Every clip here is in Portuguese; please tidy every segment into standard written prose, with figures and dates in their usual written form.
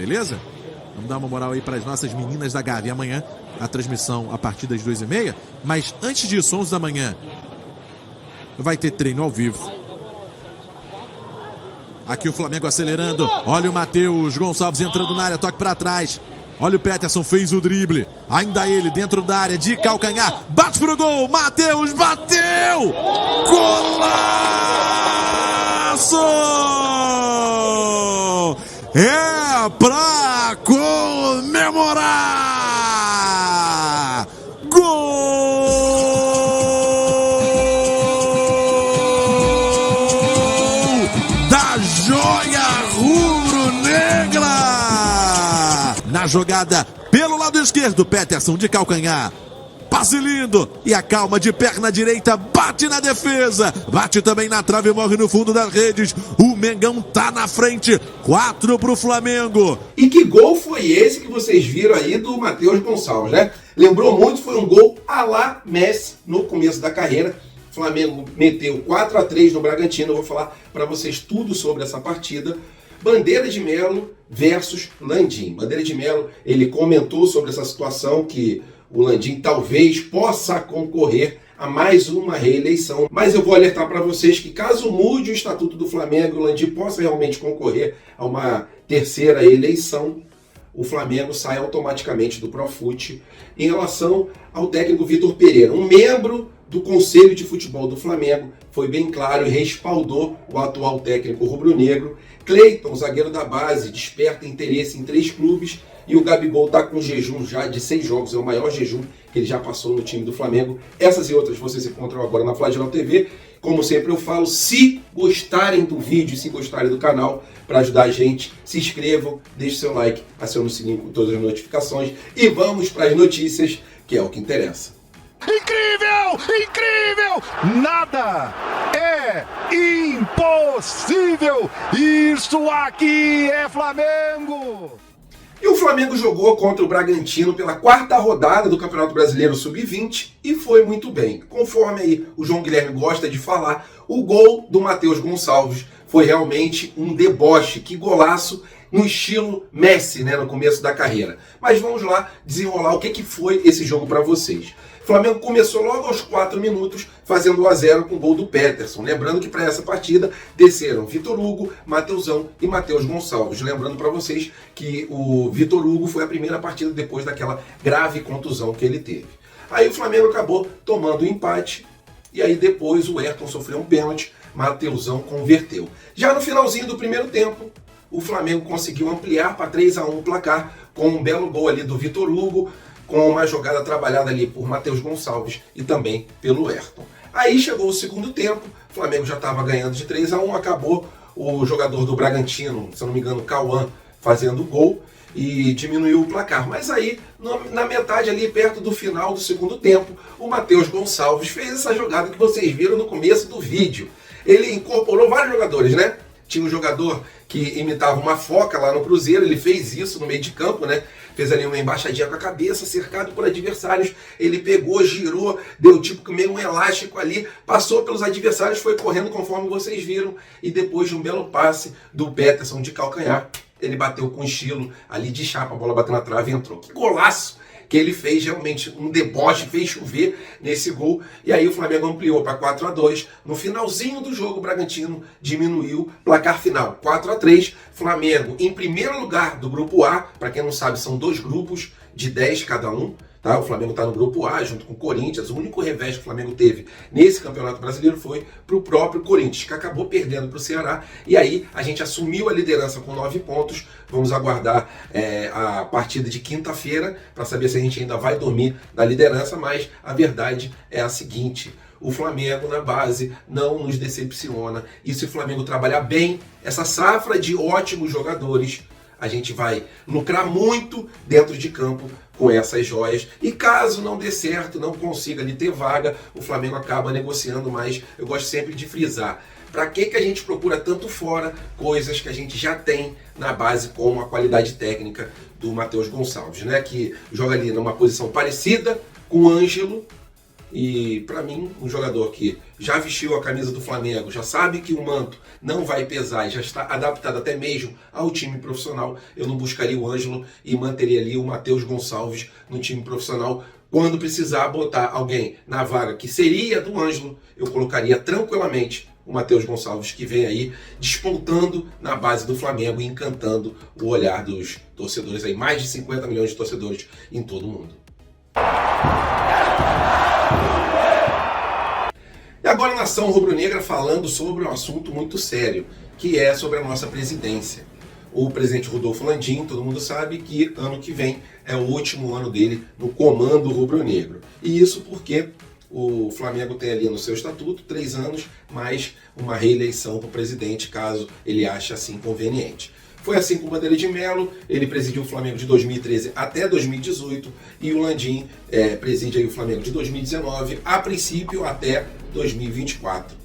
beleza? Vamos dar uma moral aí para as nossas meninas da Gávea. Amanhã a transmissão a partir das 2h30. Mas antes disso, 11 da manhã, vai ter treino ao vivo. Aqui o Flamengo acelerando. Olha o Matheus Gonçalves entrando na área, toque para trás. Olha o Peterson, fez o drible. Ainda ele dentro da área, de calcanhar. Bate pro gol, Matheus bateu! Golaço! É pra comemorar! Gol da joia rubro-negra! Na jogada pelo lado esquerdo, Peterson de calcanhar. Passe lindo e a calma de perna direita, bate na defesa, bate também na trave e morre no fundo das redes. O Mengão tá na frente, 4 pro Flamengo. E que gol foi esse que vocês viram aí do Matheus Gonçalves, né? Lembrou muito, foi um gol à la Messi no começo da carreira. O Flamengo meteu 4-3 no Bragantino, eu vou falar para vocês tudo sobre essa partida. Bandeira de Melo versus Landim. Bandeira de Melo, ele comentou sobre essa situação que o Landim talvez possa concorrer a mais uma reeleição. Mas eu vou alertar para vocês que caso mude o Estatuto do Flamengo e o Landim possa realmente concorrer a uma terceira eleição, o Flamengo sai automaticamente do Profut. Em relação ao técnico Vitor Pereira, um membro do Conselho de Futebol do Flamengo, foi bem claro e respaldou o atual técnico rubro-negro. Cleiton, zagueiro da base, desperta interesse em 3 clubes e o Gabigol está com jejum já de 6 jogos, é o maior jejum que ele já passou no time do Flamengo. Essas e outras vocês encontram agora na Flagelo TV. Como sempre eu falo, se gostarem do vídeo, se gostarem do canal, para ajudar a gente, se inscrevam, deixem seu like, acione o sininho com todas as notificações e vamos para as notícias, que é o que interessa. Incrível! Incrível! Nada é impossível! Isso aqui é Flamengo! E o Flamengo jogou contra o Bragantino pela 4ª rodada do Campeonato Brasileiro Sub-20 e foi muito bem. Conforme aí o João Guilherme gosta de falar, o gol do Matheus Gonçalves foi realmente um deboche. Que golaço no estilo Messi, né, no começo da carreira. Mas vamos lá desenrolar o que foi esse jogo para vocês. O Flamengo começou logo aos 4 minutos fazendo 1-0 com o gol do Peterson. Lembrando que para essa partida desceram Vitor Hugo, Mateusão e Matheus Gonçalves. Lembrando para vocês que o Vitor Hugo foi a primeira partida depois daquela grave contusão que ele teve. Aí o Flamengo acabou tomando o empate e aí depois o Ayrton sofreu um pênalti, Mateusão converteu. Já no finalzinho do primeiro tempo, o Flamengo conseguiu ampliar para 3-1 o placar com um belo gol ali do Vitor Hugo, com uma jogada trabalhada ali por Matheus Gonçalves e também pelo Ayrton. Aí chegou o segundo tempo, o Flamengo já estava ganhando de 3-1, acabou o jogador do Bragantino, se eu não me engano, Cauã, fazendo gol e diminuiu o placar. Mas aí, na metade ali, perto do final do segundo tempo, o Matheus Gonçalves fez essa jogada que vocês viram no começo do vídeo. Ele incorporou vários jogadores, né? Tinha um jogador que imitava uma foca lá no Cruzeiro, ele fez isso no meio de campo, né? Fez ali uma embaixadinha com a cabeça, cercado por adversários. Ele pegou, girou, deu tipo que meio um elástico ali, passou pelos adversários, foi correndo conforme vocês viram. E depois de um belo passe do Peterson de calcanhar, ele bateu com estilo ali de chapa, a bola bateu na trave e entrou. Que golaço que ele fez, realmente um deboche, fez chover nesse gol. E aí o Flamengo ampliou para 4-2. No finalzinho do jogo, o Bragantino diminuiu, placar final 4-3. Flamengo em primeiro lugar do grupo A. Para quem não sabe, são 2 grupos de 10 cada um. Tá? O Flamengo está no grupo A, junto com o Corinthians. O único revés que o Flamengo teve nesse Campeonato Brasileiro foi para o próprio Corinthians, que acabou perdendo para o Ceará. E aí a gente assumiu a liderança com 9 pontos. Vamos aguardar a partida de quinta-feira para saber se a gente ainda vai dormir na liderança. Mas a verdade é a seguinte: o Flamengo na base não nos decepciona. E se o Flamengo trabalhar bem essa safra de ótimos jogadores, a gente vai lucrar muito dentro de campo com essas joias. E caso não dê certo, não consiga ali ter vaga, o Flamengo acaba negociando. Mas eu gosto sempre de frisar: para que a gente procura tanto fora coisas que a gente já tem na base, como a qualidade técnica do Matheus Gonçalves, né? Que joga ali numa posição parecida com o Ângelo, E para mim, um jogador que já vestiu a camisa do Flamengo, já sabe que o manto não vai pesar e já está adaptado até mesmo ao time profissional, eu não buscaria o Ângelo e manteria ali o Matheus Gonçalves no time profissional. Quando precisar botar alguém na vaga que seria do Ângelo, eu colocaria tranquilamente o Matheus Gonçalves, que vem aí despontando na base do Flamengo e encantando o olhar dos torcedores aí, mais de 50 milhões de torcedores em todo o mundo. E agora a nação rubro-negra falando sobre um assunto muito sério, que é sobre a nossa presidência. O presidente Rodolfo Landim, todo mundo sabe que ano que vem é o último ano dele no comando rubro-negro. E isso porque o Flamengo tem ali no seu estatuto 3 anos, mais uma reeleição para o presidente, caso ele ache assim conveniente. Foi assim com o Bandeira de Melo, ele presidiu o Flamengo de 2013 até 2018 e o Landim preside aí o Flamengo de 2019, a princípio até 2024.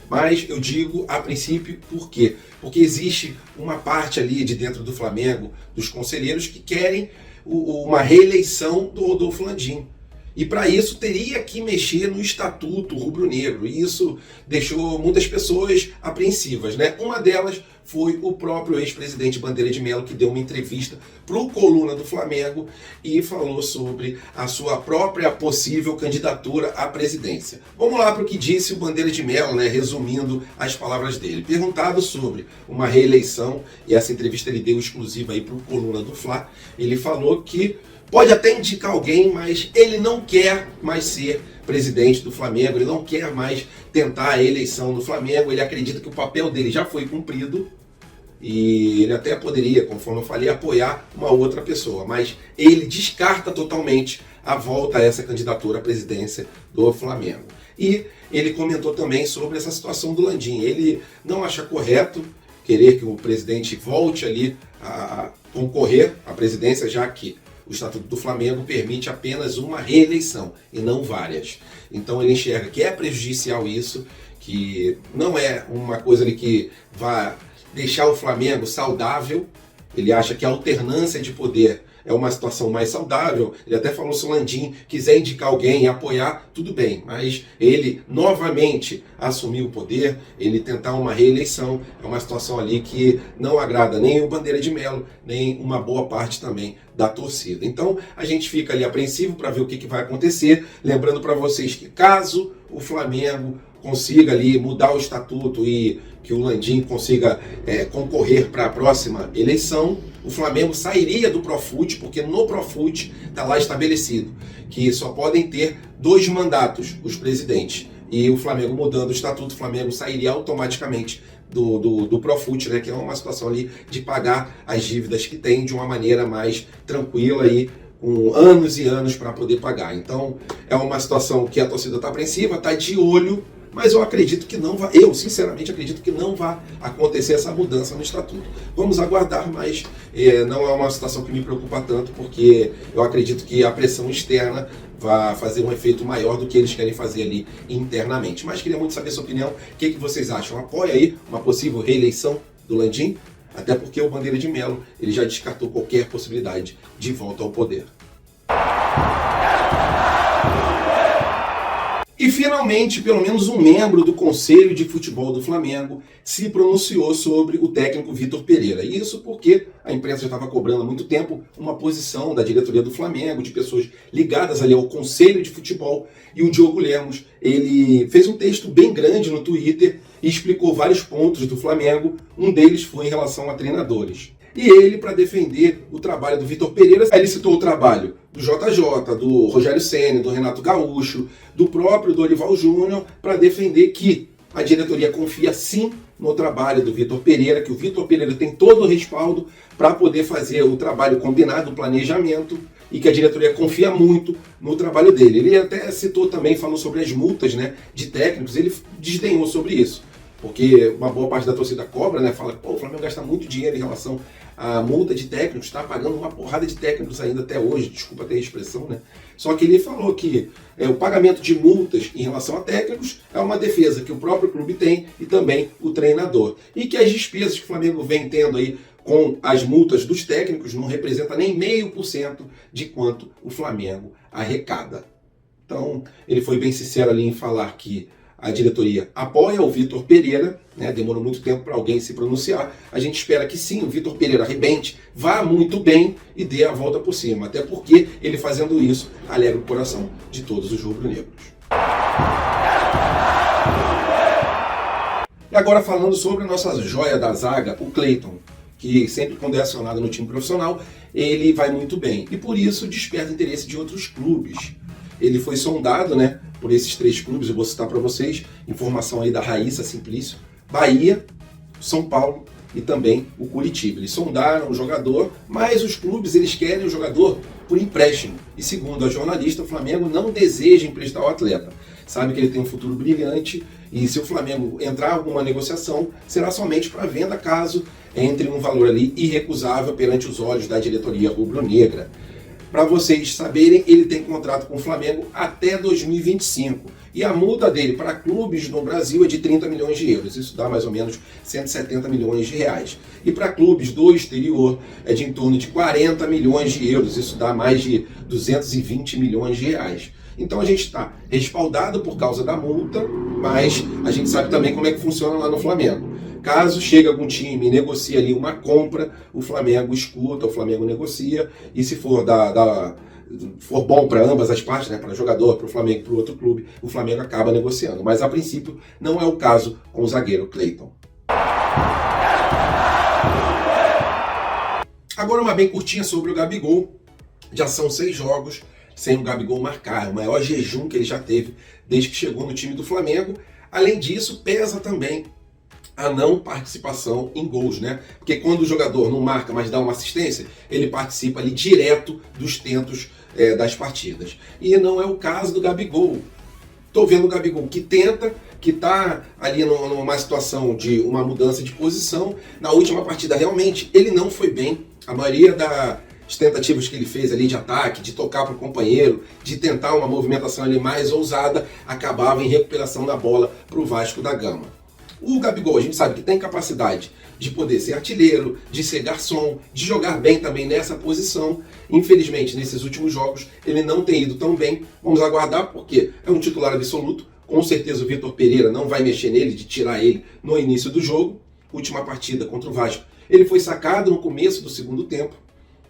Mas eu digo a princípio por quê? Porque existe uma parte ali de dentro do Flamengo, dos conselheiros, que querem uma reeleição do Rodolfo Landim. E para isso teria que mexer no estatuto rubro-negro. E isso deixou muitas pessoas apreensivas, né? Uma delas foi o próprio ex-presidente Bandeira de Melo, que deu uma entrevista para o Coluna do Flamengo e falou sobre a sua própria possível candidatura à presidência. Vamos lá para o que disse o Bandeira de Melo, né? Resumindo as palavras dele. Perguntado sobre uma reeleição, e essa entrevista ele deu exclusiva aí para o Coluna do Fla, ele falou que pode até indicar alguém, mas ele não quer mais ser presidente do Flamengo, ele não quer mais tentar a eleição do Flamengo, ele acredita que o papel dele já foi cumprido e ele até poderia, conforme eu falei, apoiar uma outra pessoa, mas ele descarta totalmente a volta a essa candidatura à presidência do Flamengo. E ele comentou também sobre essa situação do Landim. Ele não acha correto querer que o presidente volte ali a concorrer à presidência, já que o Estatuto do Flamengo permite apenas uma reeleição e não várias. Então ele enxerga que é prejudicial isso, que não é uma coisa ali que vai deixar o Flamengo saudável. Ele acha que a alternância de poder é uma situação mais saudável. Ele até falou, se o Landim quiser indicar alguém e apoiar, tudo bem. Mas ele novamente assumir o poder, ele tentar uma reeleição, é uma situação ali que não agrada nem o Bandeira de Melo, nem uma boa parte também da torcida. Então a gente fica ali apreensivo para ver o que vai acontecer. Lembrando para vocês que caso o Flamengo consiga ali mudar o estatuto e que o Landim consiga concorrer para a próxima eleição, o Flamengo sairia do Profut, porque no Profut está lá estabelecido que só podem ter 2 mandatos os presidentes. E o Flamengo mudando o estatuto, o Flamengo sairia automaticamente do Profut, né, que é uma situação ali de pagar as dívidas que tem de uma maneira mais tranquila aí, com anos e anos para poder pagar. Então é uma situação que a torcida está apreensiva, está de olho, mas eu acredito que não vai, eu sinceramente acredito que não vai acontecer essa mudança no estatuto. Vamos aguardar, mas não é uma situação que me preocupa tanto, porque eu acredito que a pressão externa vai fazer um efeito maior do que eles querem fazer ali internamente. Mas queria muito saber a sua opinião, o que vocês acham? Apoia aí uma possível reeleição do Landim? Até porque o Bandeira de Melo ele já descartou qualquer possibilidade de volta ao poder. E finalmente, pelo menos um membro do Conselho de Futebol do Flamengo se pronunciou sobre o técnico Vitor Pereira. Isso porque a imprensa já estava cobrando há muito tempo uma posição da diretoria do Flamengo, de pessoas ligadas ali ao Conselho de Futebol. E o Diogo Lemos, ele fez um texto bem grande no Twitter e explicou vários pontos do Flamengo. Um deles foi em relação a treinadores. E ele, para defender o trabalho do Vitor Pereira, ele citou o trabalho do JJ, do Rogério Ceni, do Renato Gaúcho, do próprio Dorival Júnior, para defender que a diretoria confia sim no trabalho do Vitor Pereira, que o Vitor Pereira tem todo o respaldo para poder fazer o trabalho combinado, o planejamento, e que a diretoria confia muito no trabalho dele. Ele até citou também, falou sobre as multas, né, de técnicos, ele desdenhou sobre isso. Porque uma boa parte da torcida cobra, né? Fala, pô, o Flamengo gasta muito dinheiro em relação à multa de técnicos, está pagando uma porrada de técnicos ainda até hoje, desculpa ter a expressão, né? Só que ele falou que o pagamento de multas em relação a técnicos é uma defesa que o próprio clube tem e também o treinador. E que as despesas que o Flamengo vem tendo aí com as multas dos técnicos não representa nem 0,5% de quanto o Flamengo arrecada. Então, ele foi bem sincero ali em falar que a diretoria apoia o Vitor Pereira, né? Demorou muito tempo para alguém se pronunciar. A gente espera que sim, o Vitor Pereira arrebente, vá muito bem e dê a volta por cima. Até porque ele fazendo isso alegra o coração de todos os rubro-negros. E agora falando sobre a nossa joia da zaga, o Cleiton, que sempre quando é acionado no time profissional, ele vai muito bem. E por isso desperta interesse de outros clubes. Ele foi sondado, né, por esses 3 clubes, eu vou citar para vocês, informação aí da Raíssa Simplício, Bahia, São Paulo e também o Curitiba. Eles sondaram o jogador, mas os clubes eles querem o jogador por empréstimo. E segundo a jornalista, o Flamengo não deseja emprestar o atleta. Sabe que ele tem um futuro brilhante e se o Flamengo entrar em alguma negociação, será somente para venda caso entre um valor ali irrecusável perante os olhos da diretoria rubro-negra. Para vocês saberem, ele tem contrato com o Flamengo até 2025. E a multa dele para clubes no Brasil é de 30 milhões de euros. Isso dá mais ou menos 170 milhões de reais. E para clubes do exterior é de em torno de 40 milhões de euros. Isso dá mais de 220 milhões de reais. Então a gente está respaldado por causa da multa, mas a gente sabe também como é que funciona lá no Flamengo. Caso chegue algum time e negocie ali uma compra, o Flamengo escuta, o Flamengo negocia, e se for for bom para ambas as partes, né, para o jogador, para o Flamengo e para o outro clube, o Flamengo acaba negociando. Mas a princípio não é o caso com o zagueiro Cleiton. Agora uma bem curtinha sobre o Gabigol. Já são 6 jogos sem o Gabigol marcar, é o maior jejum que ele já teve desde que chegou no time do Flamengo. Além disso, pesa também a não participação em gols, né? Porque quando o jogador não marca, mas dá uma assistência, ele participa ali direto dos tentos das partidas. E não é o caso do Gabigol. Tô vendo o Gabigol que tenta, que tá ali numa situação de uma mudança de posição. Na última partida, realmente, ele não foi bem. A maioria das tentativas que ele fez ali de ataque, de tocar para o companheiro, de tentar uma movimentação ali mais ousada, acabava em recuperação da bola para o Vasco da Gama. O Gabigol, a gente sabe que tem capacidade de poder ser artilheiro, de ser garçom, de jogar bem também nessa posição. Infelizmente, nesses últimos jogos, ele não tem ido tão bem. Vamos aguardar, porque é um titular absoluto. Com certeza o Vitor Pereira não vai mexer nele, de tirar ele no início do jogo. Última partida contra o Vasco. Ele foi sacado no começo do segundo tempo.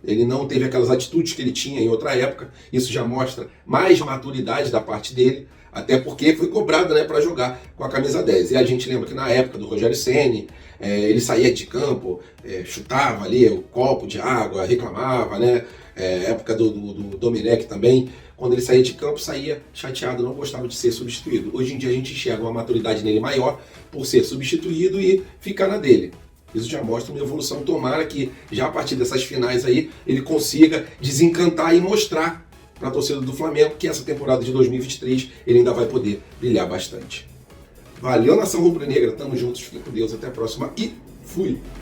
Ele não teve aquelas atitudes que ele tinha em outra época. Isso já mostra mais maturidade da parte dele. Até porque foi cobrado, né, para jogar com a camisa 10. E a gente lembra que na época do Rogério Ceni, ele saía de campo, chutava ali o copo de água, reclamava, né? Época do Domenech também, quando ele saía de campo, saía chateado, não gostava de ser substituído. Hoje em dia a gente enxerga uma maturidade nele maior por ser substituído e ficar na dele. Isso já mostra uma evolução. Tomara que já a partir dessas finais aí ele consiga desencantar e mostrar para a torcida do Flamengo que essa temporada de 2023 ele ainda vai poder brilhar bastante. Valeu, nação rubro-negra, tamo juntos, fiquem com Deus, até a próxima e fui!